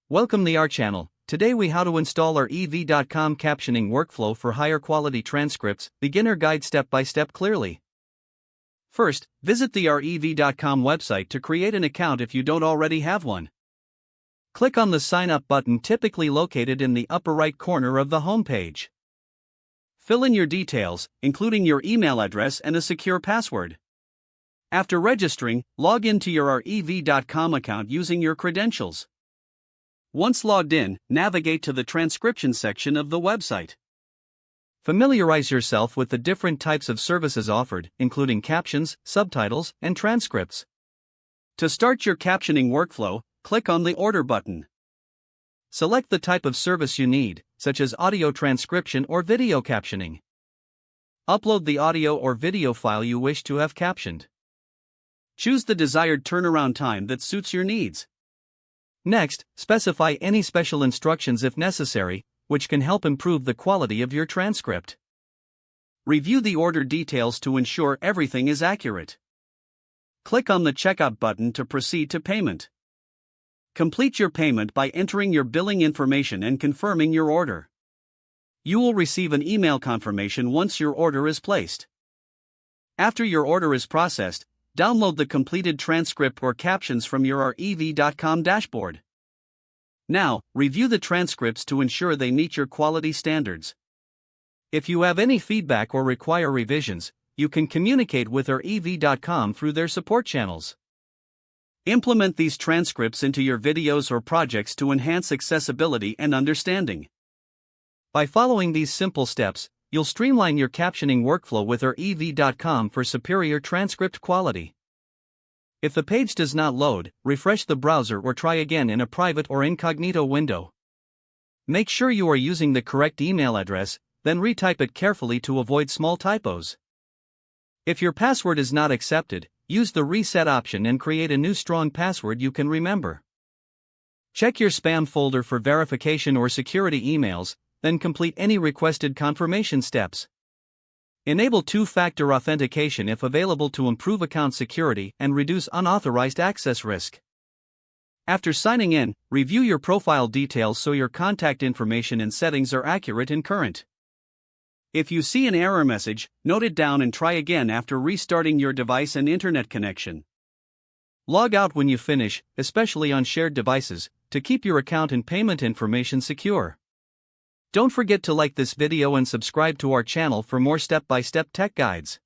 Welcome to our channel. Today we how to install our ev.com captioning workflow for higher quality transcripts, beginner guide step by step clearly. First, visit the rev.com website to create an account if you don't already have one. Click on the sign up button typically located in the upper right corner of the homepage. Fill in your details, including your email address and a secure password. After registering, log into your rev.com account using your credentials. Once logged in, navigate to the transcription section of the website. Familiarize yourself with the different types of services offered, including captions, subtitles, and transcripts. To start your captioning workflow, click on the Order button. Select the type of service you need, such as audio transcription or video captioning. Upload the audio or video file you wish to have captioned. Choose the desired turnaround time that suits your needs. Next, specify any special instructions if necessary, which can help improve the quality of your transcript. Review the order details to ensure everything is accurate. Click on the Checkout button to proceed to payment. Complete your payment by entering your billing information and confirming your order. You will receive an email confirmation once your order is placed. After your order is processed, download the completed transcript or captions from your rev.com dashboard. Now, review the transcripts to ensure they meet your quality standards. If you have any feedback or require revisions, you can communicate with rev.com through their support channels. Implement these transcripts into your videos or projects to enhance accessibility and understanding. By following these simple steps, you'll streamline your captioning workflow with rev.com for superior transcript quality. If the page does not load, refresh the browser or try again in a private or incognito window. Make sure you are using the correct email address, then retype it carefully to avoid small typos. If your password is not accepted, use the reset option and create a new strong password you can remember. Check your spam folder for verification or security emails, then complete any requested confirmation steps. Enable two-factor authentication if available to improve account security and reduce unauthorized access risk. After signing in, review your profile details so your contact information and settings are accurate and current. If you see an error message, note it down and try again after restarting your device and internet connection. Log out when you finish, especially on shared devices, to keep your account and payment information secure. Don't forget to like this video and subscribe to our channel for more step-by-step tech guides.